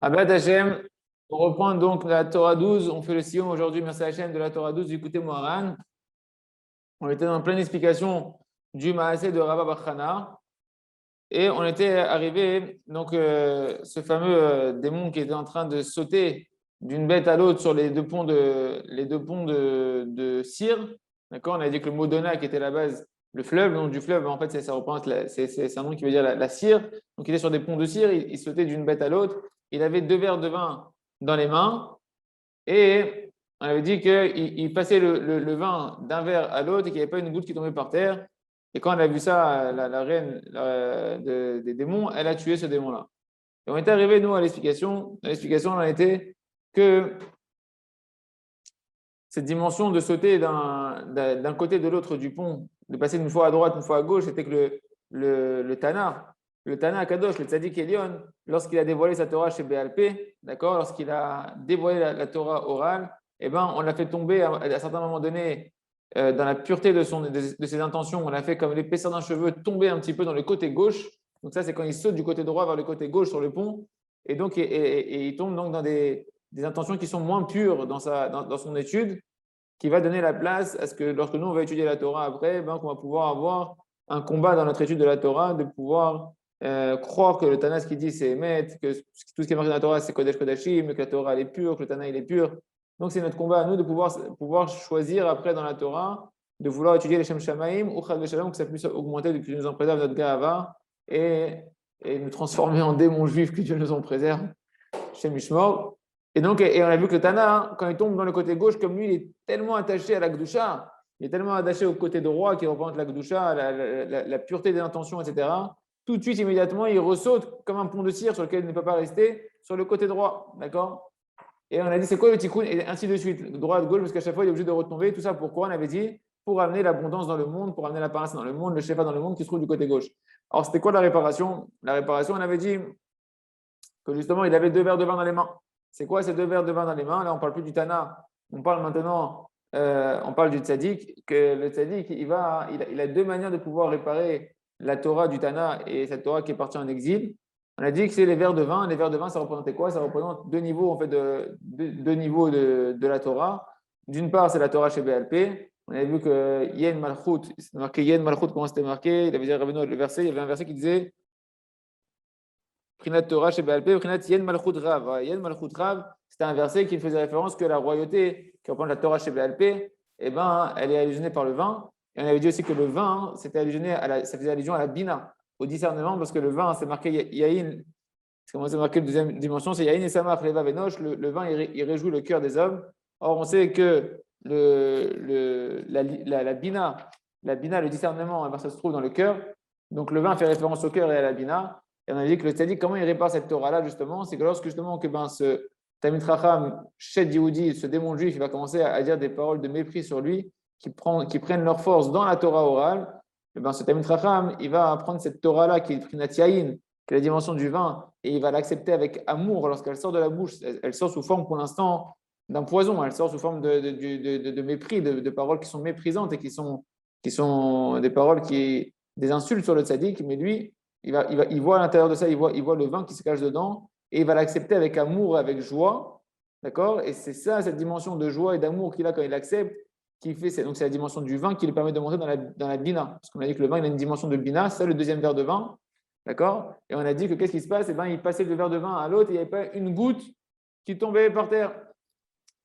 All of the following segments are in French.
Abad Hashem, on reprend donc la Torah 12. On fait le sillon aujourd'hui, merci Hashem, de la Torah 12 du côté Moharan. On était dans pleine explication du Maaseh de Rabba Bachana. Et on était arrivé, donc, ce fameux démon qui était en train de sauter d'une bête à l'autre sur les deux ponts de Syr. D'accord. On a dit que le mot Dona, qui était la base, le fleuve, le nom du fleuve, en fait, ça représente c'est un nom qui veut dire la Syr. Donc, il était sur des ponts de Syr, il sautait d'une bête à l'autre. Il avait 2 verres de vin dans les mains et on avait dit qu'il passait le vin d'un verre à l'autre et qu'il n'y avait pas une goutte qui tombait par terre. Et quand elle a vu ça, la reine des démons, elle a tué ce démon-là. Et on est arrivé, nous, à l'explication. L'explication, on a été que cette dimension de sauter d'un côté de l'autre du pont, de passer une fois à droite, une fois à gauche, c'était que le Tana Kadosh, le Tzadik Elion, lorsqu'il a dévoilé sa Torah chez BLP, d'accord, lorsqu'il a dévoilé la Torah orale, eh ben, on l'a fait tomber à certains moments donnés dans la pureté de ses intentions. On l'a fait comme l'épaisseur d'un cheveu tomber un petit peu dans le côté gauche. Donc ça, c'est quand il saute du côté droit vers le côté gauche sur le pont. Et donc, il tombe donc dans des intentions qui sont moins pures dans son étude, qui va donner la place à ce que lorsque nous, on va étudier la Torah après, ben, qu'on va pouvoir avoir un combat dans notre étude de la Torah, de pouvoir croire que le Tana, ce qu'il dit, c'est Emet, que tout ce qui est marqué dans la Torah, c'est Kodesh Kodashim, que la Torah, elle est pure, que le Tana, il est pur. Donc, c'est notre combat à nous de pouvoir choisir après dans la Torah, de vouloir étudier les Shem Shamaim, ou Chad Veshalom, que ça puisse augmenter, que Dieu nous en préserve notre Gahava, et nous transformer en démons juifs, que Dieu nous en préserve, Shem Mishmor. Et donc, on a vu que le Tana, quand il tombe dans le côté gauche, comme lui, il est tellement attaché à la Gdusha, il est tellement attaché au côté droit qui représente la Gdusha, la pureté des intentions, etc. Tout de suite, immédiatement, il ressaute comme un pont de cire sur lequel il ne peut pas rester, sur le côté droit. D'accord. Et on a dit, c'est quoi le tikkun? Et ainsi de suite, droite, gauche, parce qu'à chaque fois, il est obligé de retomber. Tout ça, pourquoi? On avait dit, pour amener l'abondance dans le monde, pour amener la paresse dans le monde, le shefa dans le monde qui se trouve du côté gauche. Alors, c'était quoi la réparation? La réparation, on avait dit que justement, il avait 2 verres de vin dans les mains. C'est quoi ces 2 verres de vin dans les mains? Là, on ne parle plus du Tana. On parle maintenant, on parle du Tzadik, que le Tzadik, il a 2 manières de pouvoir réparer la Torah du Tana et cette Torah qui est partie en exil. On a dit que c'est les verres de vin. Les verres de vin, ça représentait quoi? Ça représente 2 niveaux, en fait, deux niveaux de la Torah. D'une part, c'est la Torah chez BLP. On avait vu que Yen Malchut, c'est marqué Yen Malchut, comment c'était marqué? Il avait dit le verset, il y avait un verset qui disait Prinat Torah chez BLP, Prinat Yen Malchut Rav. Yen Malchut Rav, c'était un verset qui faisait référence que la royauté qui reprend la Torah chez BLP, eh ben, elle est allusionnée par le vin. Et on avait dit aussi que le vin, ça faisait allusion à la bina, au discernement, parce que le vin, c'est marqué Yahin, c'est marqué la deuxième dimension, c'est Yahin et Samach, Leva Venoch, le vin, il réjouit le cœur des hommes. Or, on sait que la bina, le discernement, eh ben, ça se trouve dans le cœur. Donc, le vin fait référence au cœur et à la bina. Et on a dit que le tzaddik, comment il répare cette Torah-là, justement? C'est que lorsque justement ce Talmid Chacham, Shed Yehudi, ce démon juif, il va commencer à dire des paroles de mépris sur lui, qui prennent leur force dans la Torah orale, et ben ce Talmid Chacham, il va prendre cette Torah-là, qui est Prinat Yahin, qui est la dimension du vin, et il va l'accepter avec amour lorsqu'elle sort de la bouche. Elle sort sous forme, pour l'instant, d'un poison, elle sort sous forme de mépris, de paroles qui sont méprisantes et qui sont des paroles des insultes sur le tzaddik, mais lui, il voit à l'intérieur de ça, il voit le vin qui se cache dedans et il va l'accepter avec amour, avec joie. D'accord. Et c'est ça, cette dimension de joie et d'amour qu'il a quand il accepte, qui fait. Donc, c'est la dimension du vin qui lui permet de monter dans la bina. Parce qu'on a dit que le vin, il a une dimension de bina, c'est le deuxième verre de vin. D'accord. Et on a dit que qu'est-ce qui se passe? Eh ben, il passait de verre de vin à l'autre et il n'y avait pas une goutte qui tombait par terre.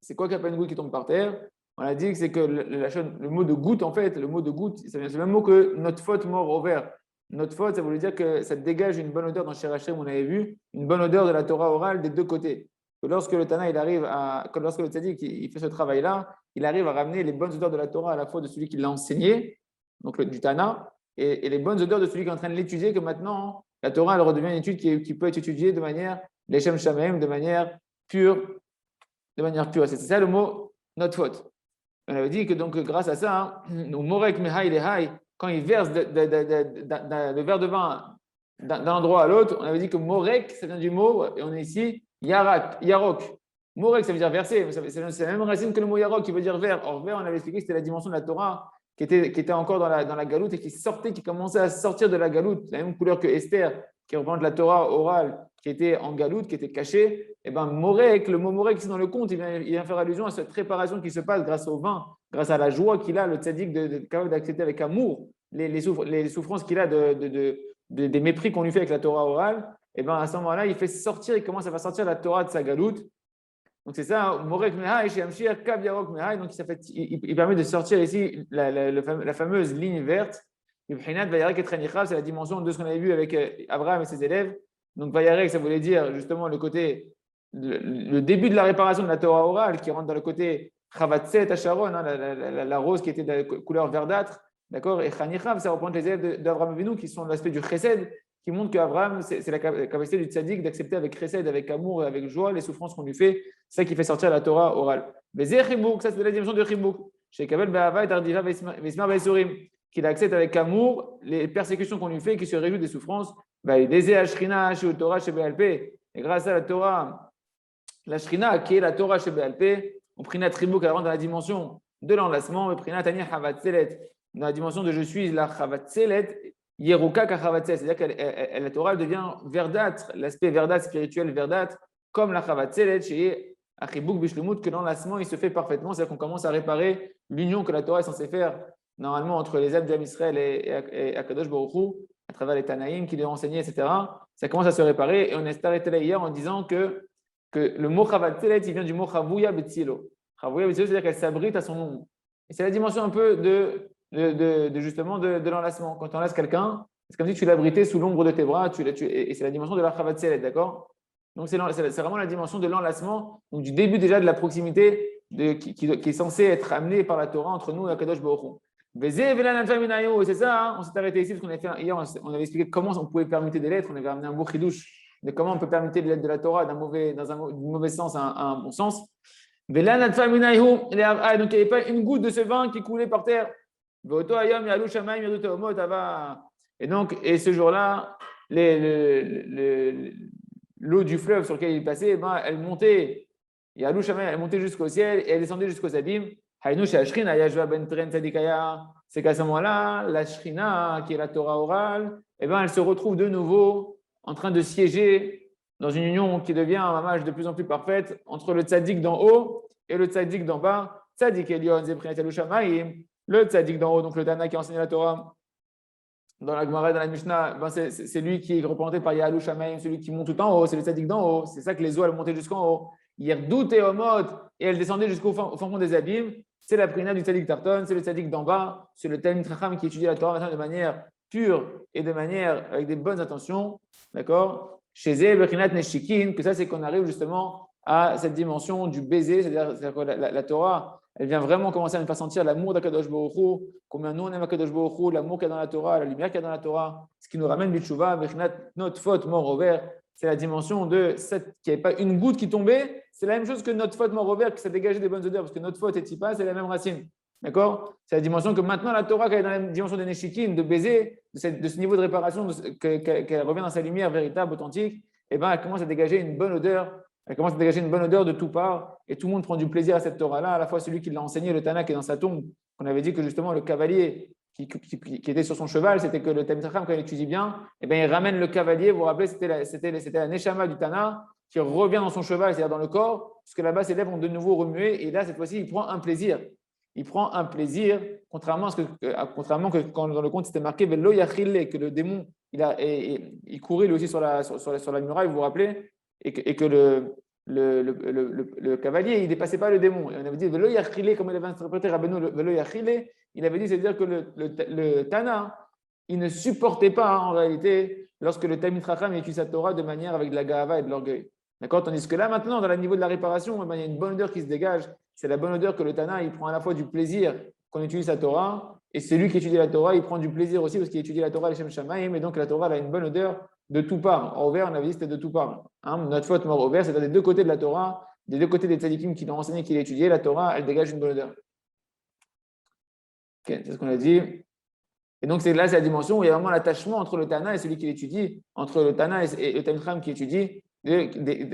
C'est quoi qu'il n'y a pas une goutte qui tombe par terre? On a dit que c'est que le mot de goutte, en fait, le mot de goutte, c'est le même mot que notre faute mort au verre. Notre faute, ça voulait dire que ça dégage une bonne odeur dans Shir Hashem, on avait vu, une bonne odeur de la Torah orale des deux côtés. Que lorsque le Tana, lorsque le Tzadik, il fait ce travail-là, il arrive à ramener les bonnes odeurs de la Torah à la fois de celui qui l'a enseigné, donc du Tana, et les bonnes odeurs de celui qui est en train de l'étudier, que maintenant, la Torah, elle redevient une étude qui peut être étudiée de manière, l'Eshem Shamem, de manière pure. C'est ça le mot, notre faute. On avait dit que donc, grâce à ça, Morek Mehai Lehai, quand il verse le verre de vin d'un endroit à l'autre, on avait dit que Morek, ça vient du mot, et on est ici, Yarok. Morek, ça veut dire verser, c'est la même racine que le mot Yarok qui veut dire vert. Or, vert, on avait expliqué que c'était la dimension de la Torah qui était encore dans la galoute et qui commençait à sortir de la galoute, la même couleur que Esther, qui représente la Torah orale qui était en galoute, qui était cachée, et bien Morek, le mot Morek, c'est dans le conte, il vient faire allusion à cette réparation qui se passe grâce au vin, grâce à la joie qu'il a, le tzaddik, capable d'accepter avec amour les souffrances qu'il a des mépris qu'on lui fait avec la Torah orale. Et bien à ce moment-là, il fait sortir, il commence à faire sortir la Torah de sa galoute. Donc c'est ça, Morek Mehai, chez Amshir, Kav Yarok Mehai. Donc il permet de sortir ici la fameuse ligne verte. C'est la dimension de ce qu'on avait vu avec Abraham et ses élèves. Donc Vayarek, ça voulait dire justement le début de la réparation de la Torah orale qui rentre dans le côté Chavatset Asharon, la rose qui était de couleur verdâtre. D'accord. Et Chanichav, ça représente les élèves d'Abraham Avinu qui sont l'aspect du chesed, qui montre qu'Abraham, c'est la capacité du tzaddik d'accepter avec chesed, avec amour et avec joie les souffrances qu'on lui fait. C'est ça qui fait sortir la Torah orale. Mais Zechibuk, ça c'est la dimension de Chibuk. Chez Kabel Be'ava et Tardiva Vesmar Vesurim, qu'il accepte avec amour les persécutions qu'on lui fait, qui se réjouit des souffrances. Et grâce à la Torah, la Shrina, qui est la Torah chez Be'alpé, on prit notre Chibuk, elle rentre dans la dimension de l'enlacement, mais prit notre Tani Chavatzelet, dans la dimension de je suis la Chavatzelet, Yeruka Kachavatzelet, c'est-à-dire que la Torah devient verdâtre, l'aspect verdâtre spirituel verdâtre, comme la Chavatzelet chez Achibuk Bishlumut, que l'enlacement il se fait parfaitement, c'est-à-dire qu'on commence à réparer l'union que la Torah est censée faire normalement entre les âmes d'Am Israël et Akadosh Baruch Hu, à travers les Tanaïm qui les ont enseignés, etc. Ça commence à se réparer et on est arrêté là hier en disant que le mot Chavatzelet, il vient du mot Chavuya Betzilo. Chavuya Betzilo, c'est-à-dire qu'elle s'abrite à son ombre. Et c'est la dimension un peu justement de l'enlacement. Quand tu enlaces quelqu'un, c'est comme si tu l'abritais sous l'ombre de tes bras, et c'est la dimension de la Chavatzelet, d'accord? Donc c'est vraiment la dimension de l'enlacement, donc du début déjà de la proximité qui est censée être amenée par la Torah entre nous et Akadosh Baruch Hu. C'est ça, hein, on s'est arrêté ici parce qu'on avait fait hier, on avait expliqué comment on pouvait permuter des lettres, on avait amené un beau chidouche de comment on peut permuter les lettres de la Torah d'un mauvais sens à un bon sens. Donc il n'y avait pas une goutte de ce vin qui coulait par terre. Et donc, et ce jour-là, l'eau du fleuve sur lequel il passait, elle montait, elle montait jusqu'au ciel et elle descendait jusqu'aux abîmes. C'est qu'à ce moment-là, la Shrina, qui est la Torah orale, elle se retrouve de nouveau en train de siéger dans une union qui devient un mamage de plus en plus parfaite entre le tzaddik d'en haut et le tzaddik d'en bas. Tzaddik Elion, Zeprinat Elushamayim, le tzaddik d'en haut, donc le Tana qui a enseigné la Torah dans la Gemara, dans la Mishnah, c'est lui qui est représenté par Yahalou Shamaim, celui qui monte tout en haut, c'est le tzaddik d'en haut. C'est ça que les eaux, elles montaient jusqu'en haut. Yerdou et Omot, et elles descendaient jusqu'au fond des abîmes. C'est la prina du tzaddik Tarton, c'est le tzaddik d'en bas, c'est le Talmid Chacham qui étudie la Torah de manière pure et de manière avec des bonnes intentions. D'accord? Chez Zé, Bechinat Neshikin, que ça, c'est qu'on arrive justement à cette dimension du baiser, c'est-à-dire que la Torah, elle vient vraiment commencer à nous faire sentir l'amour d'Akadosh Baruch Hu, combien nous on aime Akadosh Baruch Hu, l'amour qu'il y a dans la Torah, la lumière qu'il y a dans la Torah, ce qui nous ramène Bitshuva, notre faute, mort au vert, c'est la dimension de qu'il n'y avait pas une goutte qui tombait, c'est la même chose que notre faute, mort au vert, que ça dégageait des bonnes odeurs, parce que notre faute et Tzipa, c'est la même racine. D'accord? C'est la dimension que maintenant la Torah, qu'elle est dans la dimension de Neshikin, de baiser, de ce niveau de réparation, qu'elle revient dans sa lumière véritable, authentique, et ben elle commence à dégager une bonne odeur. Elle commence à dégager une bonne odeur de tout part et tout le monde prend du plaisir à cette Torah-là, à la fois celui qui l'a enseigné, le Tana qui est dans sa tombe. On avait dit que justement le cavalier qui était sur son cheval, c'était que le Talmid Chacham, quand il étudie bien, il ramène le cavalier, vous vous rappelez, c'était la Neshama du Tana qui revient dans son cheval, c'est-à-dire dans le corps, parce que là-bas ses lèvres vont de nouveau remuer et là, cette fois-ci, il prend un plaisir. Il prend un plaisir, contrairement que quand dans le conte c'était marqué Velo Yachille, que le démon, il courait lui aussi sur la muraille, vous vous rappelez, et que le cavalier, il ne dépassait pas le démon. Et on avait dit, Velo Yachile, comme il avait interprété Rabbeinu, Velo Yachile, il avait dit, c'est-à-dire que le Tana, il ne supportait pas en réalité lorsque le Talmid Chacham étudie sa Torah de manière avec de la gahava et de l'orgueil. D'accord? Tandis que là, maintenant, dans le niveau de la réparation, il y a une bonne odeur qui se dégage. C'est la bonne odeur que le Tana, il prend à la fois du plaisir qu'on étudie sa Torah, et celui qui étudie la Torah, il prend du plaisir aussi parce qu'il étudie la Torah, les Shem Shamaim, et donc la Torah elle a une bonne odeur de tout part. En vert, on avait dit c'était de tout part. Notre faute, mort au vert, c'est des deux côtés de la Torah, des deux côtés des tzadikim qui l'ont enseigné, qui l'ont étudié, la Torah, elle dégage une bonne odeur. Okay, c'est ce qu'on a dit. Et donc, c'est la dimension où il y a vraiment l'attachement entre le Tana et celui qui l'étudie, entre le Tana et le Talmid Chacham qui étudie,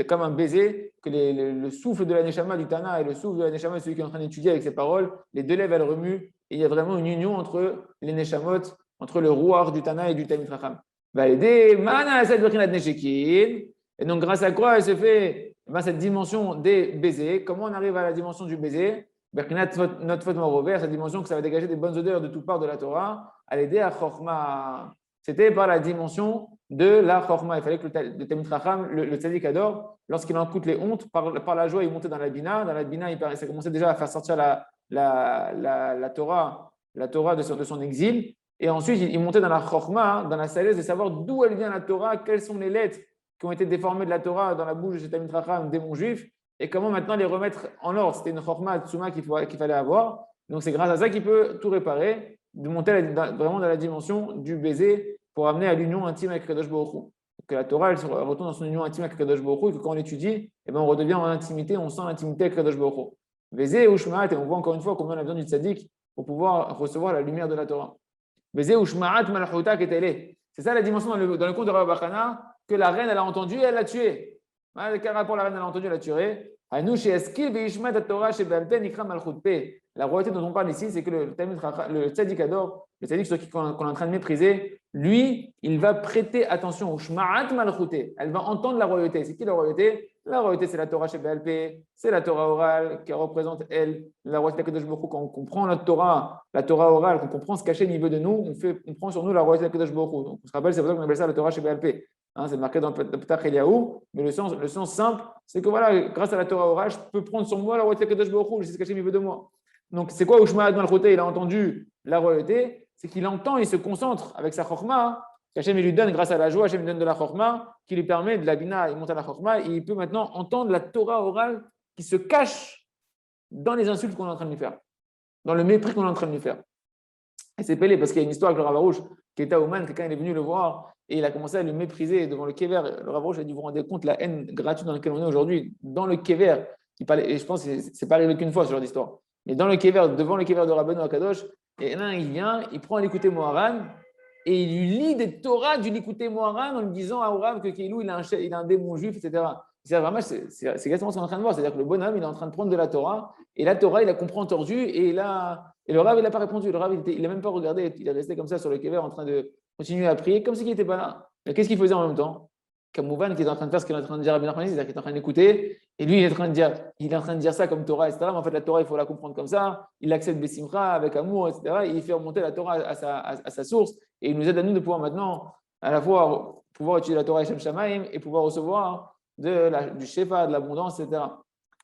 comme un baiser, que le souffle de la Neshama du Tana et le souffle de la Neshama de celui qui est en train d'étudier avec ses paroles, les deux lèvres, elles remuent, et il y a vraiment une union entre les Neshamot, entre le Ruach du Tana et du Talmid Chacham. va aider. Mana cette brinat neshekin. Et donc, grâce à quoi elle se fait cette dimension des baisers? Comment on arrive à la dimension du baiser? Notre faute morover, cette dimension que ça va dégager des bonnes odeurs de toutes parts de la Torah, à l'aider à Chorma. C'était par la dimension de la Chorma. Il fallait que le Talmid Chacham, le Tzadik Ador, lorsqu'il en coûte les hontes, par la joie, il montait dans la Bina. Dans la Bina, ça commençait déjà à faire sortir la Torah de son exil. Et ensuite, il montait dans la Chorma, dans la sagesse de savoir d'où elle vient la Torah, quelles sont les lettres qui ont été déformées de la Torah dans la bouche de ce Talmid Chacham, démon juif, et comment maintenant les remettre en ordre. C'était une Chorma Tsuma qu'il fallait avoir. Donc, c'est grâce à ça qu'il peut tout réparer, de monter vraiment dans la dimension du baiser pour amener à l'union intime avec Kadosh Baruch Hu. Que la Torah, elle retourne dans son union intime avec Kadosh Baruch Hu, et que quand on l'étudie, on redevient en intimité, on sent l'intimité avec Kadosh Baruch Hu. Baiser ou Shma'at, et on voit encore une fois combien on a besoin du tzaddik pour pouvoir recevoir la lumière de la Torah. Baiser ou Shma'at malchuta ketele. C'est ça la dimension dans le conte de Rabbi Bachana, que la reine, elle a entendu et elle l'a tué. Quel rapport la reine, elle a entendu et elle l'a tué? La royauté dont on parle ici, c'est que le tzaddik ador, le tzaddik sur qui qu'on est en train de mépriser, lui, il va prêter attention au shma'at malchuté. Elle va entendre la royauté. C'est qui la royauté? La royauté, c'est la Torah chez BLP, c'est la Torah orale qui représente, elle, la royauté de Kadosh Baruch Hu. Quand on comprend la Torah orale, quand on comprend ce caché au niveau de nous, on prend sur nous la royauté de Kadosh Baruch Hu. Donc, on se rappelle, c'est pour ça qu'on appelle ça la Torah chez BLP. C'est marqué dans le Petach Eliyahu, mais le sens simple, c'est que voilà, grâce à la Torah orale, je peux prendre sur moi la royauté de Kadosh Baruch Hu, je sais ce caché au niveau de moi. Donc, c'est quoi Ushma'at Malchuté? Il a entendu la royauté, c'est qu'il entend, il se concentre avec sa chorma, qu'Hachem lui donne grâce à la joie, Hachem lui donne de la chorma, qui lui permet de la bina, il monte à la chorma, et il peut maintenant entendre la Torah orale qui se cache dans les insultes qu'on est en train de lui faire, dans le mépris qu'on est en train de lui faire. Et c'est Pélé, parce qu'il y a une histoire avec le Rav Arush, qui était à Ouman, quelqu'un est venu le voir, et il a commencé à le mépriser devant le Kever. Le Rav Arush a dit, vous vous rendez compte la haine gratuite dans laquelle on est aujourd'hui, dans le Kever. Et je pense que ce n'est pas arrivé qu'une fois, ce genre d'histoire. Mais dans le Kever, devant le Kever de Rabbeinu Akadosh, et là, il vient, il prend l'écouté Moharan, et il lui lit des Torahs du l'écouté Moharan en lui disant à Orav que Keilou, il a un démon juif, etc. C'est exactement ce qu'on est en train de voir. C'est-à-dire que le bonhomme, il est en train de prendre de la Torah, et la Torah, il la comprend tordue, et le Rav, il n'a pas répondu. Le Rav, il n'a même pas regardé. Il est resté comme ça sur le Kever en train de continuer à prier, comme si il n'était pas là. Mais qu'est-ce qu'il faisait en même temps? Kamouvan qui est en train de faire ce qu'il est en train de dire à Ben Armanis, c'est-à-dire qu'il est en train d'écouter, et lui il est en train de dire ça comme Torah, etc. Mais en fait, la Torah, il faut la comprendre comme ça. Il accepte Bessimcha avec amour, etc. Et il fait remonter la Torah à sa source, et il nous aide à nous de pouvoir maintenant, à la fois, pouvoir utiliser la Torah Hashem Shamaim et pouvoir recevoir du Shefa, de l'abondance, etc.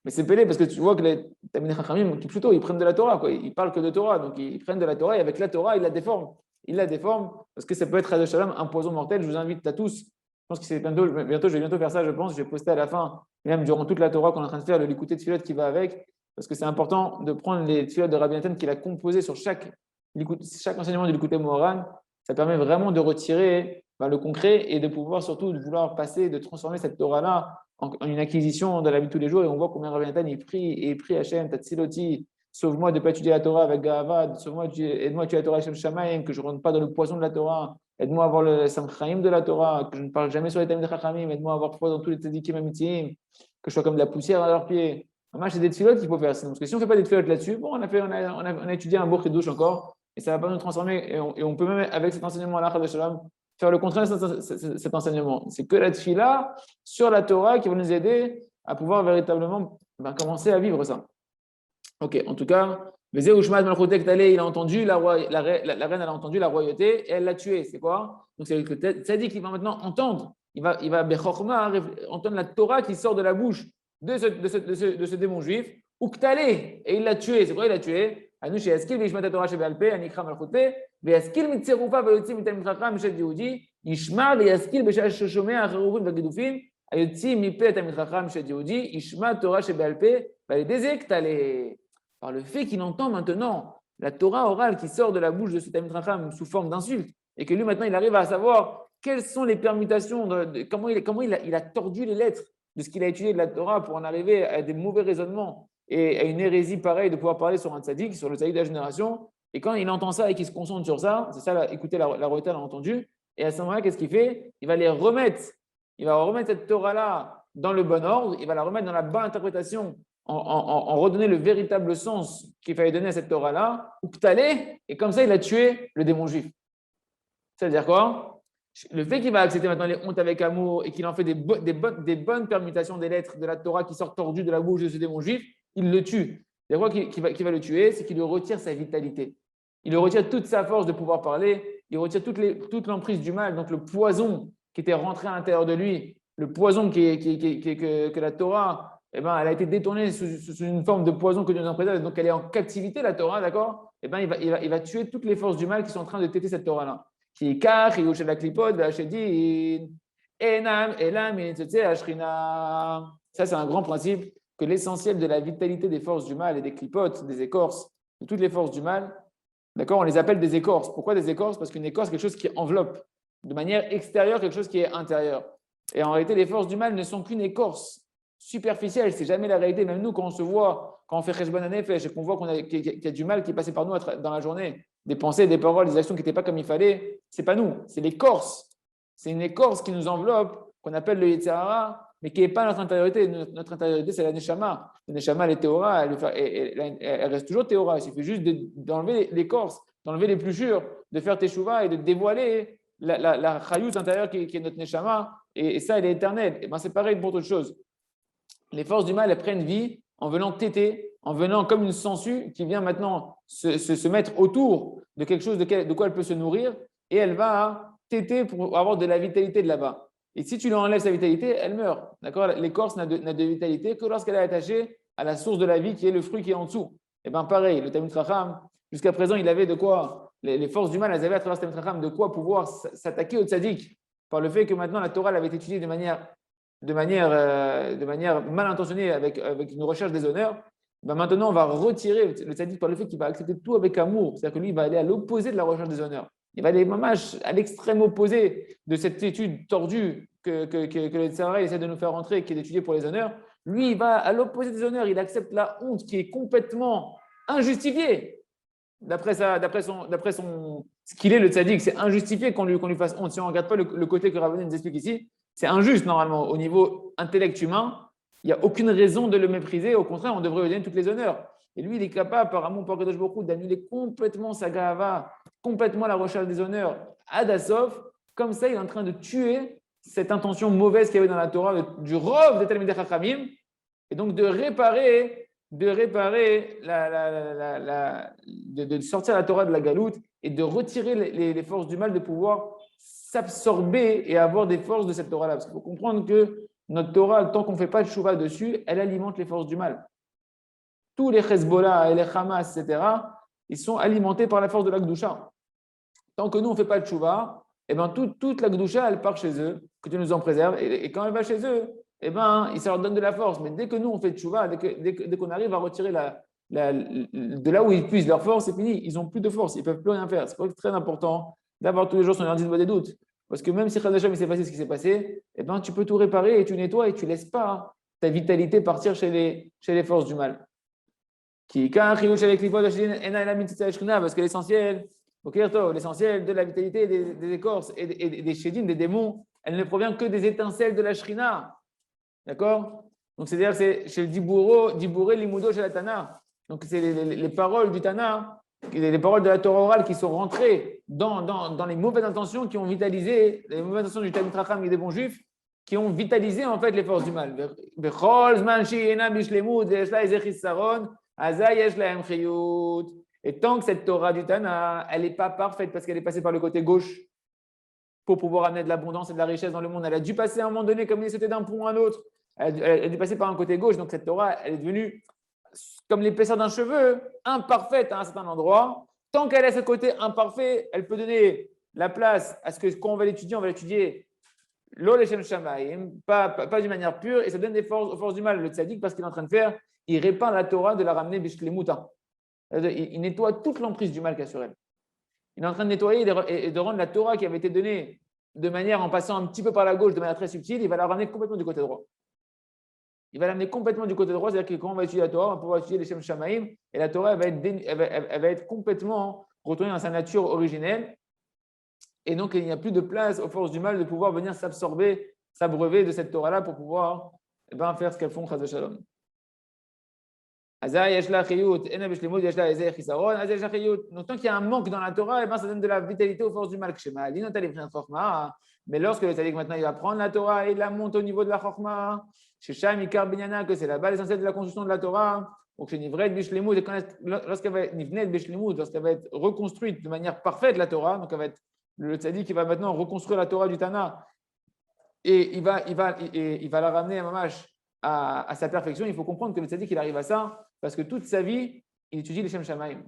Mais c'est pélé parce que tu vois que les Talmidei Chachamim, plutôt, ils prennent de la Torah, quoi. Ils parlent que de Torah, donc ils prennent de la Torah, et avec la Torah, ils la déforment. Ils la déforment parce que ça peut être, Shalom, un poison mortel. Je vous invite à tous. Je pense que c'est bientôt, je vais bientôt faire ça, je pense. Je vais poster à la fin, même durant toute la Torah qu'on est en train de faire, le l'écouter de Tfilote qui va avec, parce que c'est important de prendre les Tfilote de Rabbi Nathan qu'il a composé sur chaque enseignement du l'écouter Moharan. Ça permet vraiment de retirer le concret et de pouvoir surtout de vouloir passer, de transformer cette Torah-là en une acquisition de la vie de tous les jours. Et on voit combien Rabbi Nathan il prie Hachem, Tatsiloti, sauve-moi de ne pas étudier la Torah avec Gahava, sauve-moi, aide-moi à étudier la Torah Hachem Shamaim, que je ne rentre pas dans le poison de la Torah. Aide-moi à avoir le Samchaim de la Torah, que je ne parle jamais sur les Talmidei Chachamim. Aide-moi à avoir foi dans tous les tzadikim amitim, que je sois comme de la poussière à leurs pieds. C'est des tfilotes qu'il faut faire. Parce que si on ne fait pas des tfilotes là-dessus, bon, on a étudié un beau douche encore, et ça ne va pas nous transformer. Et on peut même, avec cet enseignement-là, faire le contraire de cet enseignement. C'est que la tfila sur la Torah qui va nous aider à pouvoir véritablement commencer à vivre ça. Ok, en tout cas. Il a entendu la reine, elle a entendu la royauté et elle l'a tué. C'est quoi? Donc c'est que Tzadik qui va maintenant entendre, il va entendre la Torah qui sort de la bouche de ce démon juif, Uktalé, et il l'a tué. C'est quoi il l'a tué? Anouché Askil, Vishmat Torah Shebalpe, Anikra Malchoute, Veaskil Mitserufa, Veotzi Mitem Chacham, Mishet Yehudi, Ishma, Veaskil, Beshash Shoshomé, Acharuvim, Vagidufim, Ayotzi Mipet Amichacham, Mishet Yehudi, Ishma Torah Shebalpe, Valedezek Talé. Par le fait qu'il entend maintenant la Torah orale qui sort de la bouche de ce Talmid Chacham sous forme d'insulte, et que lui maintenant il arrive à savoir quelles sont les permutations, comment il a tordu les lettres de ce qu'il a étudié de la Torah pour en arriver à des mauvais raisonnements et à une hérésie pareille de pouvoir parler sur un tzaddik, sur le tzaddik de la génération. Et quand il entend ça et qu'il se concentre sur ça, c'est ça, écoutez, la royauté l'a entendu, et à ce moment-là, qu'est-ce qu'il fait? Il va remettre cette Torah-là dans le bon ordre, il va la remettre dans la bonne interprétation, en redonner le véritable sens qu'il fallait donner à cette Torah-là, et comme ça, il a tué le démon juif. C'est-à-dire quoi? Le fait qu'il va accepter maintenant les hontes avec amour et qu'il en fait des bonnes permutations des lettres de la Torah qui sortent tordues de la bouche de ce démon juif, il le tue. Il y a quoi qui va le tuer? C'est qu'il lui retire sa vitalité. Il lui retire toute sa force de pouvoir parler, il retire toute l'emprise du mal, donc le poison qui était rentré à l'intérieur de lui, le poison que la Torah, eh ben, elle a été détournée sous une forme de poison que Dieu nous en préserve, donc elle est en captivité, la Torah, d'accord? Eh ben, il va tuer toutes les forces du mal qui sont en train de téter cette Torah-là. Ça, c'est un grand principe que l'essentiel de la vitalité des forces du mal et des clipotes, des écorces, de toutes les forces du mal, d'accord, on les appelle des écorces. Pourquoi des écorces? Parce qu'une écorce, c'est quelque chose qui enveloppe de manière extérieure quelque chose qui est intérieur. Et en réalité, les forces du mal ne sont qu'une écorce superficielle. C'est jamais la réalité. Même nous, quand on se voit, quand on fait Cheshbon Hanefesh et qu'on voit qu'il y a du mal qui est passé par nous dans la journée, des pensées, des paroles, des actions qui n'étaient pas comme il fallait, c'est pas nous, c'est l'écorce. C'est une écorce qui nous enveloppe, qu'on appelle le Yetzer Hara, mais qui n'est pas notre intériorité. Notre intériorité, c'est la Neshama. La Neshama, elle est Théora, elle reste toujours Théora. Il suffit juste d'enlever l'écorce, d'enlever les plûchures, de faire Teshuvah et de dévoiler la Chayut intérieure qui est notre Neshama. Et ça, elle est éternelle. Et ben, c'est pareil pour d'autres choses. Les forces du mal, elles prennent vie en venant téter, en venant comme une sangsue qui vient maintenant se mettre autour de quelque chose de quoi elle peut se nourrir, et elle va téter pour avoir de la vitalité de là-bas. Et si tu lui enlèves sa vitalité, elle meurt. D'accord? L'écorce n'a de vitalité que lorsqu'elle est attachée à la source de la vie qui est le fruit qui est en dessous. Et bien pareil, le Talmud Chacham, jusqu'à présent, il avait de quoi, les forces du mal, elles avaient à travers ce Talmud Chacham de quoi pouvoir s'attaquer au tzaddik, par le fait que maintenant la Torah elle avait été étudiée de manière mal intentionnée avec une recherche des honneurs. Ben maintenant, on va retirer le tzaddik par le fait qu'il va accepter tout avec amour. C'est-à-dire que lui, il va aller à l'opposé de la recherche des honneurs. Il va aller à l'extrême opposé de cette étude tordue que le Tzara essaie de nous faire rentrer, qui est d'étudier pour les honneurs. Lui, il va à l'opposé des honneurs. Il accepte la honte qui est complètement injustifiée. D'après ce qu'il est, le tzaddik, c'est injustifié qu'on lui fasse honte. Si on ne regarde pas le côté que Ravoni nous explique ici, c'est injuste normalement. Au niveau intellect humain, il n'y a aucune raison de le mépriser. Au contraire, on devrait lui donner toutes les honneurs. Et lui, il est capable, par amour pour Kadosh Baruch Hu, d'annuler complètement sa gahava, complètement la recherche des honneurs à Dassof. Comme ça, il est en train de tuer cette intention mauvaise qu'il y avait dans la Torah du rov des Talmidei Chachamim, et donc de sortir la Torah de la galoute et de retirer les forces du mal, de pouvoir s'absorber et avoir des forces de cette Torah-là. Parce qu'il faut comprendre que notre Torah, tant qu'on ne fait pas de chouva dessus, elle alimente les forces du mal. Tous les Hezbollah et les Hamas, etc., ils sont alimentés par la force de la Gdusha. Tant que nous, on ne fait pas de chouva, eh ben, toute la Gdusha, elle part chez eux, que Dieu nous en préserve, et quand elle va chez eux, eh ben, ça leur donne de la force. Mais dès que nous, on fait de chouva, dès qu'on arrive à retirer de là où ils puisent leur force, c'est fini. Ils n'ont plus de force, ils ne peuvent plus rien faire. C'est pour ça que c'est très important d'avoir tous les jours son lundi de des doutes. Parce que même si Khadajam, il s'est passé ce qui s'est passé, eh ben, tu peux tout réparer et tu nettoies et tu ne laisses pas ta vitalité partir chez les forces du mal. Parce que l'essentiel de la vitalité des écorces et des chédines, des démons, elle ne provient que des étincelles de la shrina. D'accord? Donc, c'est-à-dire, c'est chez le dibouré, limudo, chez la Tana. Donc, c'est les paroles du Tana, les paroles de la Torah orale qui sont rentrées dans les mauvaises intentions qui ont vitalisé, les mauvaises intentions du Talmud Chacham et des bons juifs, qui ont vitalisé en fait les forces du mal. Et tant que cette Torah du Tana, elle n'est pas parfaite parce qu'elle est passée par le côté gauche pour pouvoir amener de l'abondance et de la richesse dans le monde, elle a dû passer à un moment donné comme si c'était d'un pont à l'autre. Elle a dû passer par un côté gauche. Donc cette Torah, elle est devenue comme l'épaisseur d'un cheveu, imparfaite à un certain endroit. Tant qu'elle a ce côté imparfait, elle peut donner la place à ce que quand on va l'étudier l'eau leshem shamaim, pas d'une manière pure, et ça donne des forces aux forces du mal. Le tzaddik, parce qu'il est en train de faire, il répand la Torah de la ramener bishlemuta. Il nettoie toute l'emprise du mal qu'il y a sur elle. Il est en train de nettoyer et de rendre la Torah qui avait été donnée de manière en passant un petit peu par la gauche, de manière très subtile, il va la ramener complètement du côté droit. Il va l'amener complètement du côté droit, c'est-à-dire que quand on va étudier la Torah, on va pouvoir étudier les Shem Shamaim, et la Torah elle va être complètement retournée dans sa nature originelle. Et donc, il n'y a plus de place aux forces du mal de pouvoir venir s'abreuver de cette Torah-là pour pouvoir faire ce qu'elles font, Chaz v'Shalom. Donc, tant qu'il y a un manque dans la Torah, eh ben, ça donne de la vitalité aux forces du mal. Mais lorsque le tzaddik maintenant il va prendre la Torah et il la monte au niveau de la Chorma, chez Sham Ikar Binyana, que c'est la base essentielle de la construction de la Torah, donc chez Nivret Bishlemut, lorsqu'elle va être reconstruite de manière parfaite, la Torah, donc elle va être, le tzaddik qui va maintenant reconstruire la Torah du Tana et il va la ramener à Mamash à sa perfection. Il faut comprendre que le tzaddik il arrive à ça parce que toute sa vie, il étudie les Shem Shamaim.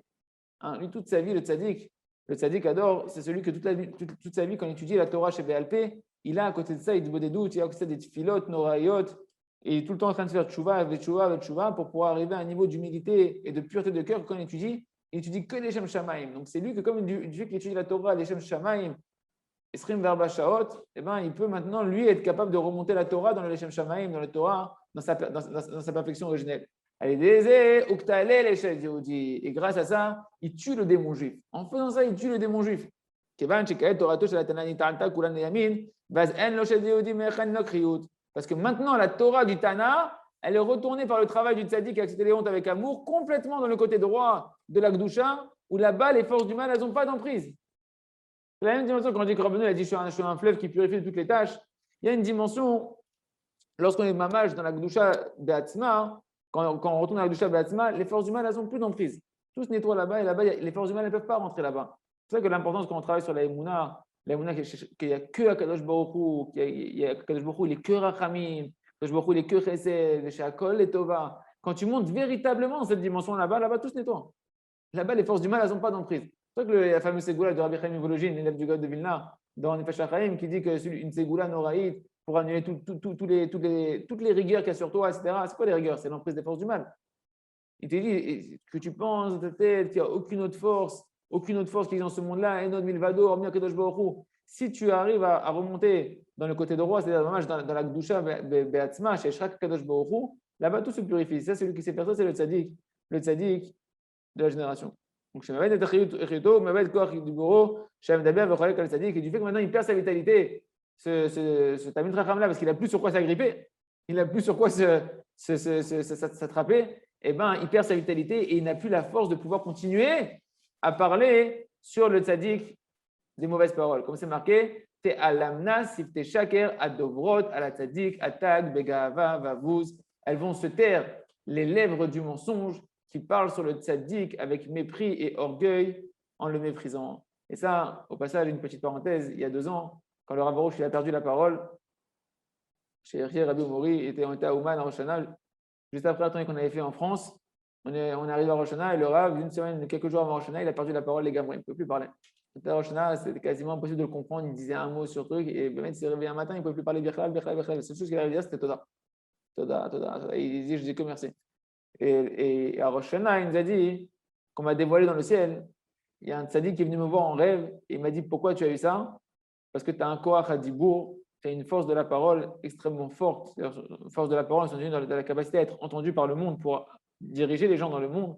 Lui, toute sa vie, le tzaddik adore, c'est celui que toute sa vie, quand il étudie la Torah chez BLP, il a à côté de ça, il des doutes, il a à côté de ça des tfilotes, norayot, et il est tout le temps en train de faire tchouva pour pouvoir arriver à un niveau d'humilité et de pureté de cœur quand il étudie que les Shem Shamaim. Donc c'est lui que, comme du fait qu'il étudie la Torah, les Shem Shamaim, Esrim Verba Shaot, eh ben, il peut maintenant, lui, être capable de remonter la Torah dans le Shem Shamaim, dans la Torah, dans sa perfection originelle. Et grâce à ça, il tue le démon juif. En faisant ça, il tue le démon juif. Parce que maintenant, la Torah du Tana, elle est retournée par le travail du tzaddik qui a accepté les hontes avec amour, complètement dans le côté droit de la Gdusha, où là-bas, les forces du mal, elles n'ont pas d'emprise. C'est la même dimension quand on dit que Rabbeinu a dit je suis un fleuve qui purifie de toutes les tâches. Il y a une dimension, lorsqu'on est mamage dans la Gdusha Be'atzma, quand on retourne dans la Gdusha Be'atzma, les forces du mal, elles n'ont plus d'emprise. Tout se nettoie là-bas et là-bas, les forces du mal, elles ne peuvent pas rentrer là-bas. C'est ça que l'importance quand on travaille sur la Emouna qu'il n'y a que Akadosh Baruch Hu, il y a Akadosh Baruch Hu, il est que Rachamim, Akadosh Baruch Hu, il est que Chesed, Shakol et Tova. Quand tu montes véritablement dans cette dimension là-bas, tout se nettoie. Là-bas, les forces du mal, elles n'ont pas d'emprise. C'est pour ça que la fameuse Ségoula de Rabbi Chaim Vologine, l'élève du God de Vilna, dans Nefesh HaChaim, qui dit qu'une Ségoula noraïde pour annuler toutes les rigueurs qu'il y a sur toi, etc. C'est quoi les rigueurs? C'est l'emprise des forces du mal. Il te dit que tu penses de ta tête qu'il n'y a aucune autre force qui est dans ce monde-là, Enod Milvado, hormis Akadosh Baruch Hu. Si tu arrives à remonter dans le côté droit, c'est-à-dire dans la Gdusha Be'atzma, chez Shrak Akadosh Baruch Hu, là-bas tout se purifie. Ça, celui qui sait faire ça, c'est le tzaddik de la génération. Donc, et du fait que maintenant il perd sa vitalité, ce Tamid Racham là, parce qu'il n'a plus sur quoi s'agripper, il n'a plus sur quoi s'attraper, et ben, il perd sa vitalité et il n'a plus la force de pouvoir continuer à parler sur le tzaddik des mauvaises paroles. Comme c'est marqué, Te alamna sifte shaker adovrot ala tzaddik atag begava vavuz. Elles vont se taire les lèvres du mensonge qui parle sur le tzaddik avec mépris et orgueil en le méprisant. Et ça, au passage, une petite parenthèse, il y a 2 ans, quand le Rav Baruch a perdu la parole, chez Rabbi Omori était à Ouman à Rosh Hashanah, juste après la tournée qu'on avait fait en France, on est arrivé à Rosh Hashanah et le Rav, quelques jours avant Rosh Hashanah, il a perdu la parole, les gars, il ne pouvait plus parler. À Rosh Hashanah, c'était quasiment impossible de le comprendre, il disait un mot sur truc, et même il s'est réveillé un matin, il ne pouvait plus parler Birchal. La seule chose qu'il avait à dire, c'était Toda. Il disait, je dis que merci. Et à Rosh Hashanah, il nous a dit qu'on m'a dévoilé dans le ciel. Il y a un tzaddik qui est venu me voir en rêve et il m'a dit pourquoi tu as eu ça? Parce que tu as un koach hadibour, tu as une force de la parole extrêmement forte. Une force de la parole, c'est dans la capacité à être entendu par le monde pour diriger les gens dans le monde.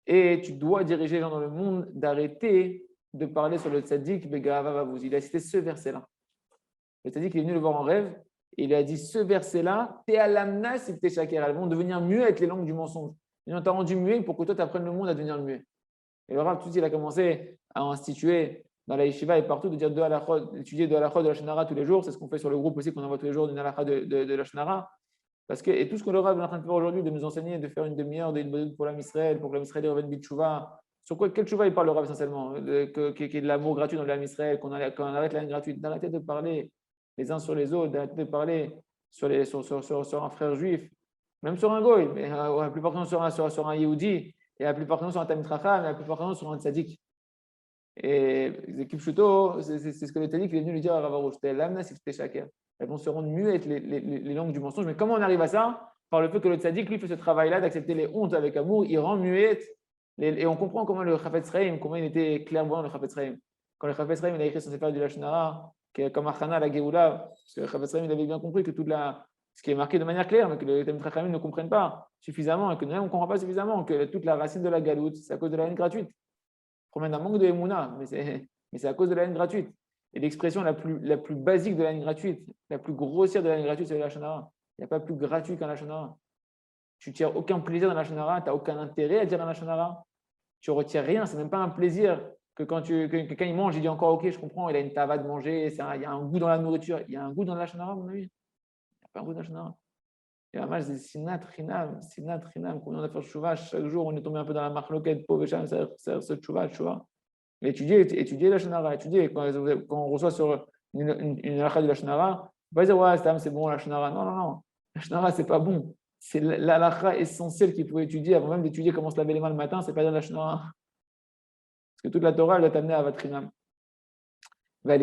Et tu dois diriger les gens dans le monde d'arrêter de parler sur le tzaddik begava vavuz. Il a cité ce verset-là. Le tzaddik est venu le voir en rêve. Et il a dit ce verset-là, t'es à l'amna si t'es shaker. Elles vont devenir muettes les langues du mensonge. Et on t'a rendu muet pour que toi tu apprennes le monde à devenir muet. Et le Rav, tout de suite, il a commencé à instituer dans la yeshiva et partout de dire étudier de halachot de la Shonara tous les jours. C'est ce qu'on fait sur le groupe aussi, qu'on envoie tous les jours d'une halakha de la Shonara. Parce que, et tout ce que le Rav est en train de faire aujourd'hui, de nous enseigner, de faire une demi-heure pour l'Am Israël, pour que l'Am Israël revienne bitshuva. Sur quel tchouva il parle le Rav essentiellement? Qu'il y ait de l'amour gratuit dans l'Am Israël, qu'on arrête la haine gratuite, d'arrêter de parler les uns sur les autres, d'arrêter de parler sur un frère juif, même sur un goy, mais la plupart du temps sur un Yehudi, et la plupart du temps sur un Tamid Chacham, et la plupart du temps sur un tzaddik. Et Kipchuto, c'est ce que le tzaddik est venu lui dire à Rav Arush, l'amna sifte shaker. Elles vont se rendre muettes les langues du mensonge. Mais comment on arrive à ça? Par le fait que le tzaddik, lui, fait ce travail-là d'accepter les hontes avec amour, il rend muette. Et on comprend comment le Chafetz Chaim, comment il était clairvoyant, le Chafetz Chaim. Quand le Chafetz Chaim il a écrit son Sefer du Lashon Hara, comme Achana la Géoula, parce que le Chafetz Chaim il avait bien compris que ce qui est marqué de manière claire, mais que les Tamid Chachamim ne comprennent pas suffisamment, et que nous on ne comprend pas suffisamment, que toute la racine de la galoute, c'est à cause de la haine gratuite. On promène un manque de Emouna, mais c'est à cause de la haine gratuite. Et l'expression la plus basique de la haine gratuite, la plus grossière de la haine gratuite, c'est le Lashon Hara. Il n'y a pas plus gratuit qu'un Lashon Hara. tu ne tires aucun plaisir dans la Lachon Hara, tu n'as aucun intérêt à dire la Lachon Hara. Tu ne retires rien, ce n'est même pas un plaisir que quand quelqu'un il mange, il dit encore ok, je comprends, il a une tava de manger, il y a un goût dans la nourriture. Il y a un goût dans la Lachon Hara, mon ami? Il n'y a pas un goût dans la Lachon Hara. Et la match, c'est sinat rinam, quand on a fait chouva, chaque jour, on est tombé un peu dans la marloquette, pauvre Cham, c'est chouva. Mais étudier la Shonara, étudier. Quand on reçoit sur une halakha de la Shonara, on va dire, ouais, c'est bon, la Shonara. Non. La Shonara, c'est pas bon. C'est la halakha essentielle qu'il faut étudier avant même d'étudier comment se laver les mains le matin, c'est pas dire la Shonara. Parce que toute la Torah, elle doit t'amener à Vatrinam. Et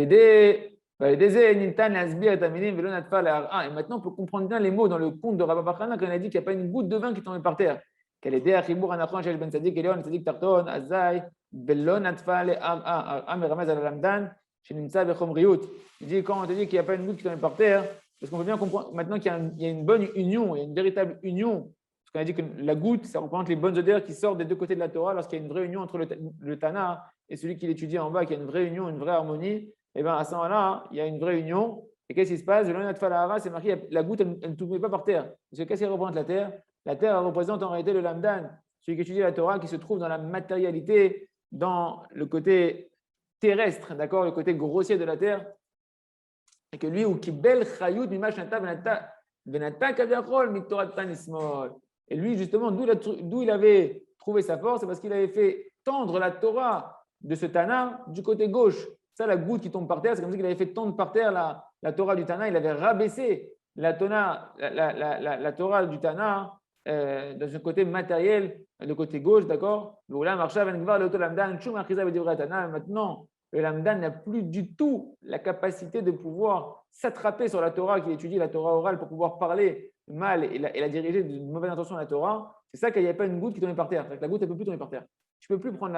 maintenant, on peut comprendre bien les mots dans le conte de Rabba Bachana quand on a dit qu'il n'y a pas une goutte de vin qui tombait par terre. Quelle est Achibur Anachon Shel Ben Tzadik Elion Tzadik Tarton Azai Belon Atfal Am Ramaz Al Lamdan Shenimtza Bechom Riout. Il dit quand on te dit qu'il n'y a pas une goutte qui tombait par terre, parce qu'on peut bien comprendre maintenant qu'il y a une bonne union, il y a une véritable union. Parce qu'on a dit que la goutte, ça représente les bonnes odeurs qui sortent des deux côtés de la Torah lorsqu'il y a une vraie union entre le Tana et celui qui l'étudie en bas, qu'il y a une vraie union, une vraie harmonie. Et bien à ce moment-là, il y a une vraie union. Et qu'est-ce qui se passe? C'est marqué, la goutte, elle ne tombait pas par terre. Parce que qu'est-ce qui représente la terre? La terre elle représente en réalité le lamdan, celui qui étudie la Torah, qui se trouve dans la matérialité, dans le côté terrestre, d'accord, le côté grossier de la terre. Et que lui, ou qui bel chayut mimash nata venata kaviachol mitorat tanismol. Et lui, justement, d'où il avait trouvé sa force, c'est parce qu'il avait fait tendre la Torah de ce Tana du côté gauche. Ça, la goutte qui tombe par terre, c'est comme ça qu'il avait fait tendre par terre la Torah du Tana. Il avait rabaissé la Torah du Tana dans un côté matériel, le côté gauche, d'accord. Maintenant, le Lamdan n'a plus du tout la capacité de pouvoir s'attraper sur la Torah, qui étudie la Torah orale pour pouvoir parler mal et la diriger d'une mauvaise intention à la Torah. C'est ça qu'il n'y a pas une goutte qui tombait par terre. La goutte, elle ne peut plus tomber par terre. Tu ne peux plus prendre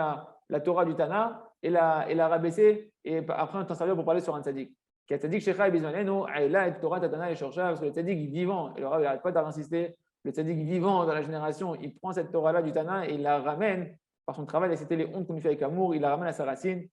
la Torah du Tana et la rabaisser et après t'en servir pour parler sur un tzaddik. Qui a tzaddik shecha et bizmanenu, aïla et Torah tatana et shorcha, parce que le tzaddik vivant, et le Rav n'arrête pas d'insister, le tzaddik vivant dans la génération, il prend cette Torah-là du Tana et il la ramène par son travail, et c'était les hontes qu'on lui fait avec amour, il la ramène à sa racine.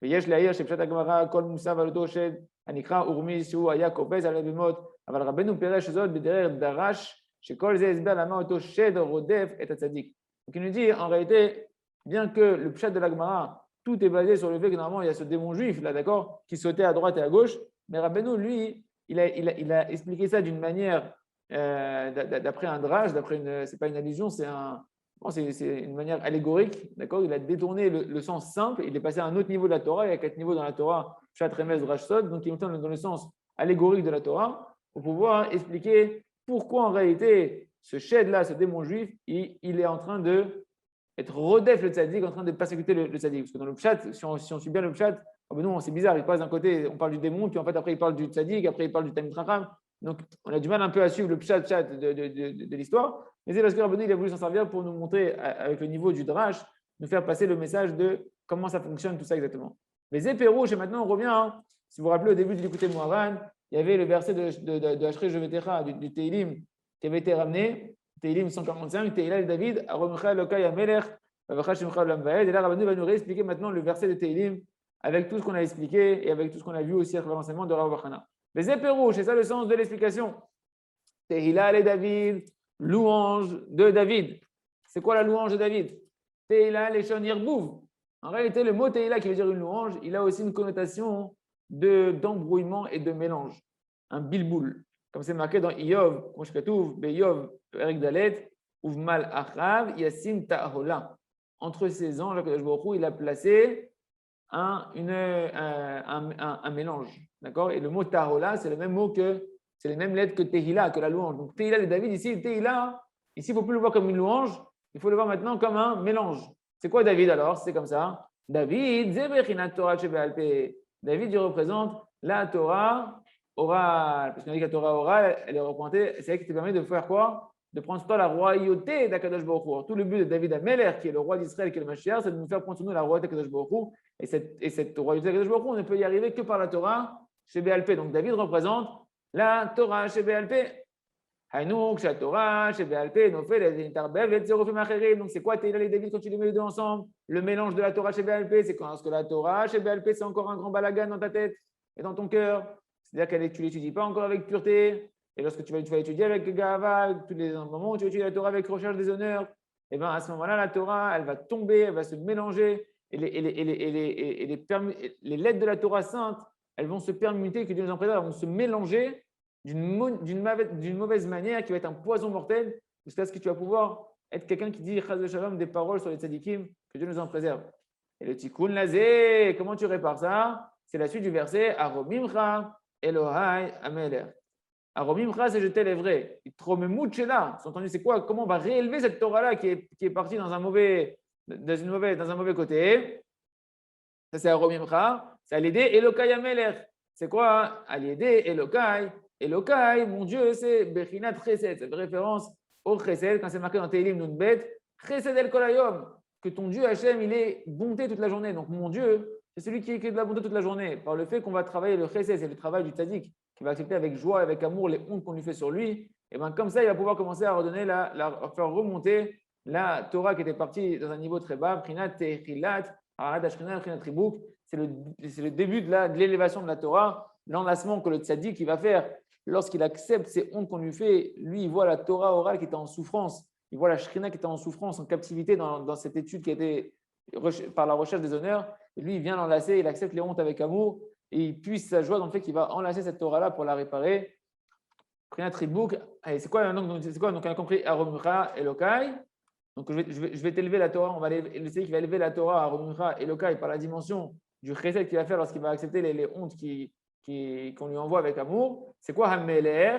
ויש להעיר שפשט הגמרא כל מוסף על אותו שד הנקרא אורמיס שהוא היה קופץ על הבהמות, אבל רבנו פירש זאת בדרך דרש שכל זה הסבר למה אותו שד רודף את הצדיק. Donc il nous dit en réalité, bien que le pshat de la Gemara, tout est basé sur le fait que normalement il y a ce démon juif là, d'accord, qui sautait à droite et à gauche, mais Rabbeinu lui, il a expliqué ça d'une manière d'après un drage, c'est pas une allusion, c'est une manière allégorique, d'accord. Il a détourné le sens simple, il est passé à un autre niveau de la Torah. Il y a 4 niveaux dans la Torah, Pshat, Remez, Drash, Sod, donc il est dans le sens allégorique de la Torah pour pouvoir expliquer pourquoi en réalité ce shed-là, ce démon juif, il est en train de être rodef le tzaddik, en train de persécuter le tzaddik. Parce que dans le Pshat, si on suit bien le Pshat, oh ben non, c'est bizarre, il passe d'un côté, on parle du démon, puis en fait après il parle du tzaddik, après il parle du Talmid Chacham. Donc, on a du mal un peu à suivre le pshat de l'histoire, mais c'est parce que Rabbeinu il a voulu s'en servir pour nous montrer, avec le niveau du drash, nous faire passer le message de comment ça fonctionne, tout ça exactement. Mais Zéperouche, et maintenant on revient, hein, si vous vous rappelez au début de l'écouter de Moharan, il y avait le verset de Ashrei Jevetecha, du Teilim, qui avait été ramené, Teilim 145, Teila David, Aromecha Elokai Amelech, Vavacha Shemcha Olam Vaed, et là Rabbeinu va nous réexpliquer maintenant le verset de Teilim, avec tout ce qu'on a expliqué et avec tout ce qu'on a vu aussi à travers l'enseignement de Rav Bachana. Les éperouches, c'est ça le sens de l'explication. Tehila et David, louange de David. C'est quoi la louange de David? Tehila les Shonir-Bouv. En réalité, le mot Tehila qui veut dire une louange, il a aussi une connotation d'embrouillement et de mélange. Un bilboul. Comme c'est marqué dans Iyov, Moshkatouv, Beyov, Eric Dalet, Uvmal Achav, Yassim Ta'ahola. Entre ces anges, le Kadosh Baruch Hu, il a placé un mélange. D'accord? Et le mot Tahola, c'est le même mot c'est les mêmes lettres que Tehila, que la louange. Donc Tehila de David, ici, Tehila, ici, il ne faut plus le voir comme une louange, il faut le voir maintenant comme un mélange. C'est quoi David alors? C'est comme ça. David, Zebechinat Torah Shebe'alpeh. David, il représente la Torah orale. Parce qu'on dit que la Torah orale, elle est représentée, c'est elle qui te permet de faire quoi? De prendre sur toi la royauté d'Akadosh Baruch Hu. Tout le but de David Ameler, qui est le roi d'Israël, qui est le Mashiach, c'est de nous faire prendre sur nous la royauté d'Akadosh Baruch Hu. Et cette royauté d'Akadosh Baruch Hu, on ne peut y arriver que par la Torah chez Béalpé. Donc David représente la Torah chez Béalpé. Hainouk, chez la Torah, chez Béalpé, Nofel, et Zerofim Acherim. Donc c'est quoi Tehila et David quand tu les mets les deux ensemble? Le mélange de la Torah chez Béalpé, c'est quand que la Torah chez Béalpé, c'est encore un grand balagan dans ta tête et dans ton cœur. C'est-à-dire que tu ne l'étudies pas encore avec pureté. Et lorsque tu vas étudier avec Gava, tous les moments où tu étudies la Torah avec recherche des honneurs, et bien à ce moment-là, la Torah, elle va tomber, elle va se mélanger, et les lettres de la Torah sainte, elles vont se permuter, que Dieu nous en préserve, elles vont se mélanger d'une mauvaise manière qui va être un poison mortel, jusqu'à ce que tu vas pouvoir être quelqu'un qui dit Chaz Shalom des paroles sur les tzadikim, que Dieu nous en préserve. Et le tikkun lazé, comment tu répares ça? C'est la suite du verset Aromimcha Elohai Ameler. Aromimcha, c'est je t'élèverai. Tromemouchela, entendu, c'est quoi? Comment on va réélever cette Torah-là qui est partie dans un mauvais côté? Ça, c'est Aromimcha. C'est Aliédé Elokai Ameler. C'est quoi? Aliédé Elokai. Elokai, mon Dieu, c'est Bechinat Chesed. C'est une référence au Chesed, quand c'est marqué dans Tehillim Nunbet. Chesed El Kolayom. Que ton Dieu Hachem, il est bonté toute la journée. Donc, mon Dieu, c'est celui qui est de la bonté toute la journée. Par le fait qu'on va travailler le Chesed, c'est le travail du tzaddik, qui va accepter avec joie, avec amour les hontes qu'on lui fait sur lui. Et bien, comme ça, il va pouvoir commencer à redonner, faire remonter la Torah qui était partie dans un niveau très bas. Prinat Techilat, Arad Ashkenaz, Prinat Ribouk. C'est le début de l'élévation de la Torah, l'enlacement que le tzaddik va faire lorsqu'il accepte ces hontes qu'on lui fait. Lui, il voit la Torah orale qui était en souffrance. Il voit la Shrina qui était en souffrance, en captivité dans cette étude qui a été par la recherche des honneurs. Et lui, il vient l'enlacer, il accepte les hontes avec amour et il puise sa joie dans le fait qu'il va enlacer cette Torah-là pour la réparer. Prinat Ribouk, c'est quoi donc on a compris Aromcha Elokai. Donc je vais t'élever la Torah, on va essayer qu'il va élever la Torah Aromcha Elokai par la dimension du chesed qu'il va faire lorsqu'il va accepter les hontes qu'on lui envoie avec amour. C'est quoi Hameler?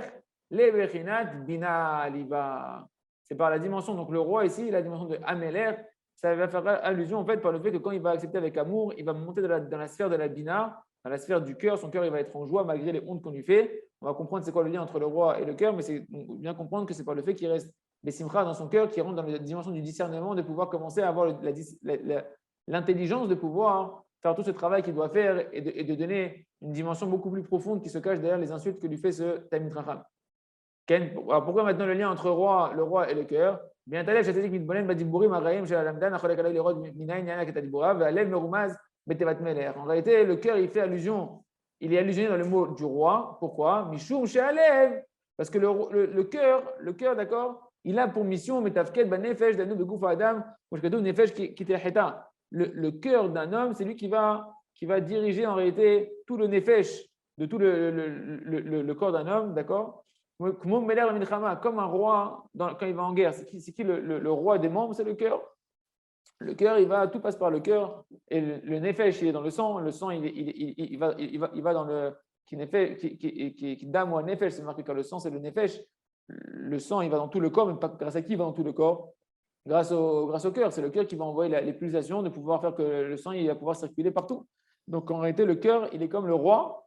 Les Bechinat Bina Liba. C'est par la dimension, donc le roi ici, la dimension de Ameler, ça va faire allusion en fait par le fait que quand il va accepter avec amour, il va monter dans la sphère de la Bina, dans la sphère du cœur, son cœur il va être en joie malgré les hontes qu'on lui fait. On va comprendre c'est quoi le lien entre le roi et le cœur, mais c'est bien comprendre que c'est par le fait qu'il reste des simchas dans son cœur, qui rentre dans la dimension du discernement, de pouvoir commencer à avoir l'intelligence de pouvoir faire tout ce travail qu'il doit faire et de donner une dimension beaucoup plus profonde qui se cache derrière les insultes que lui fait ce Talmid Chacham. Alors pourquoi maintenant le lien entre le roi et le cœur? Bien talef, j'ai dit que mitbonen badibourim araim shel alamdan acholek alay lirod minayin yana ketadibura ve'alev merumaz betevat meler. En réalité, le cœur, il fait allusion, il est allusionné dans le mot du roi. Pourquoi? Mishum she'alev. Parce que le cœur, d'accord, il a pour mission metafket banefesh danu begouf adam moshkadu nefesh kiteheta. Le cœur d'un homme, c'est lui qui va diriger en réalité tout le nefesh de tout le corps d'un homme, d'accord? Comme un roi quand il va en guerre. C'est qui le roi des membres? C'est le cœur. Le cœur, tout passe par le cœur. Et le nefesh, il est dans le sang. Le sang, il va dans le qui dame ou un nefesh. C'est marqué car le sang, c'est le nefesh. Le sang, il va dans tout le corps, mais pas grâce à qui il va dans tout le corps? Grâce au cœur. C'est le cœur qui va envoyer les pulsations de pouvoir faire que le sang il va pouvoir circuler partout. Donc en réalité, le cœur, il est comme le roi.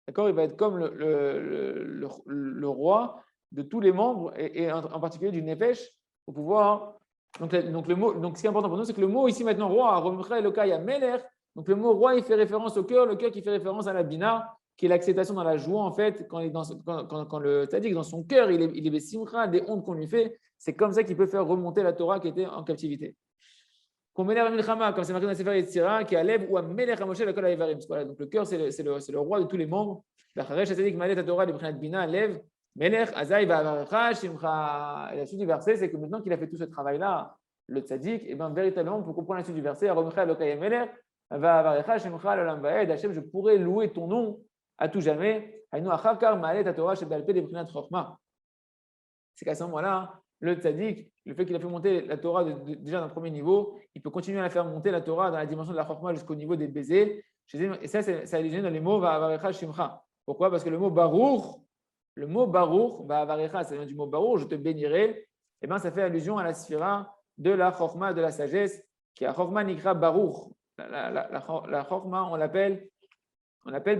D'accord, il va être comme le roi de tous les membres et en particulier du nefesh pour pouvoir. Donc ce qui est important pour nous, c'est que le mot ici maintenant roi, Romcha Elokai Ameler, donc le mot roi, il fait référence au cœur qui fait référence à la bina, qui est l'acceptation dans la joie en fait, quand le tzaddik dans son cœur, il est simcha des hontes qu'on lui fait, c'est comme ça qu'il peut faire remonter la Torah qui était en captivité. Comme c'est marqué dans Sefer Yetzira, qui a lève ou à Melech Moshe le Kol Ha'Evarim. Donc le cœur, c'est le roi de tous les membres. La Torah, le Bina, lève, Melech, Azaï, Va'avarecha, Shimcha. Et la suite du verset, c'est que maintenant qu'il a fait tout ce travail-là, le tzaddik, et bien véritablement, pour comprendre la suite du verset, Aromecha Elokai Melech, Va'avarecha, Shimcha, L'Olam Va'ed, Hachem, je pourrais louer ton nom à tout jamais. Haïnu Achakar, Ma'alet, ta Torah, Shebal Peh, Brinat Chochma. C'est qu'à ce moment-là, le tzaddik, le fait qu'il a fait monter la Torah déjà d'un premier niveau, il peut continuer à la faire monter la Torah dans la dimension de la Chokhmah jusqu'au niveau des baisers. Et ça, c'est allusionné dans les mots Va'avarecha Shimcha. Pourquoi? Parce que le mot Baruch, Va'avarecha, ça vient du mot Baruch, je te bénirai, et bien ça fait allusion à la sphira de la Chokhmah, de la sagesse, qui est la Chokhmah Nikra Baruch. La Chokhmah, on l'appelle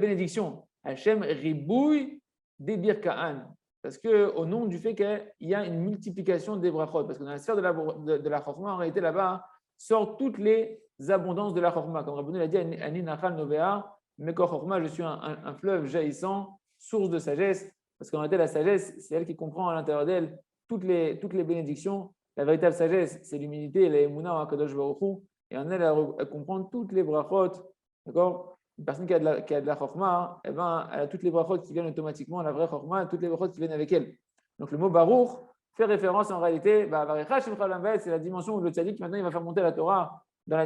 bénédiction. Hachem Ribouy Debir Ka'an. Parce qu'au nom du fait qu'il y a une multiplication des brachot, parce que dans la sphère de la Chokhmah, en réalité là-bas, sortent toutes les abondances de la Chokhmah. Comme Rabbeinu l'a dit, Ani Nachal Novea, Mekor Chokhmah, je suis un fleuve jaillissant, source de sagesse, parce qu'en réalité, la sagesse, c'est elle qui comprend à l'intérieur d'elle toutes les bénédictions. La véritable sagesse, c'est l'humilité, la Emouna, Akadosh Baruch Hu, et en elle, elle comprend toutes les brachot, d'accord, une personne qui a de la chorma, eh ben, elle a toutes les brachot qui viennent automatiquement, la vraie chorma, toutes les brachot qui viennent avec elle. Donc le mot baruch fait référence en réalité, c'est la dimension où le tzaddik maintenant il va faire monter la Torah dans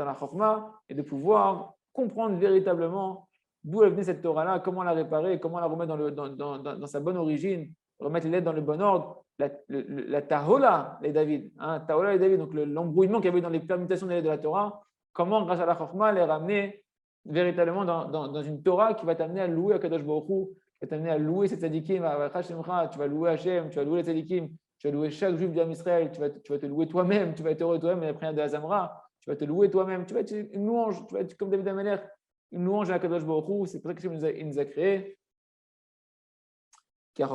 la chorma et de pouvoir comprendre véritablement d'où est venue cette Torah-là, comment la réparer, comment la remettre dans sa bonne origine, remettre les lettres dans le bon ordre. La tahola, les David, tahola, les David, donc l'embrouillement qu'il y avait dans les permutations des lettres de la Torah, comment, grâce à la chorma, les ramener véritablement dans une Torah qui va t'amener à louer à Kadosh Baruch Hu, qui va t'amener à louer ces tzadikim, tu vas louer Hachem, tu vas louer les tzadikim, tu vas louer chaque juif d'Israël Israël, tu vas te louer toi-même, tu vas être heureux toi-même, la prière de Azamra, tu vas te louer toi-même, tu vas être une louange, tu vas être comme David Ameler, une louange à Kadosh Baruch Hu, c'est pour ça qu'il nous a créés. Parce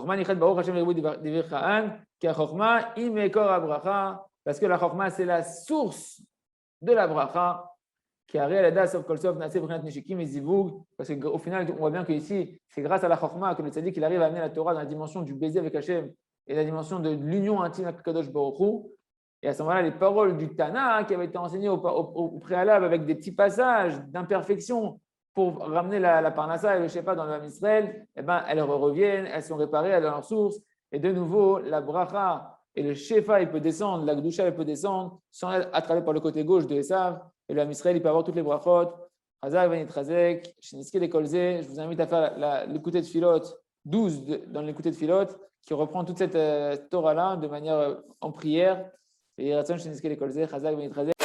que la chorma, c'est la source de la bracha, qui a réalisé sauf kolsov naseh brinat nishikim et zivug. Parce qu'au final, on voit bien qu'ici, c'est grâce à la chorma que le tzaddik il arrive à amener la Torah dans la dimension du baiser avec Hachem et la dimension de l'union intime avec Kadosh Baruch Hu. Et à ce moment-là, les paroles du Tana qui avaient été enseignées au préalable avec des petits passages d'imperfection pour ramener la parnassa et le shepa dans le Israël, eh ben, elles reviennent, elles sont réparées à leur source. Et de nouveau, la bracha et le shefa, il peut descendre, la gdusha, il peut descendre sans être attrapé par le côté gauche de Esav. Et le Israël, il peut avoir toutes les brachot. Hazak, Vanit Razek, Shiniske les Kolze. Je vous invite à faire l'écouté de Philote 12 dans l'écouté de Philote qui reprend toute cette Torah-là de manière en prière. Et Ratson, Shiniske les Kolze, Hazak, Vanit Razek.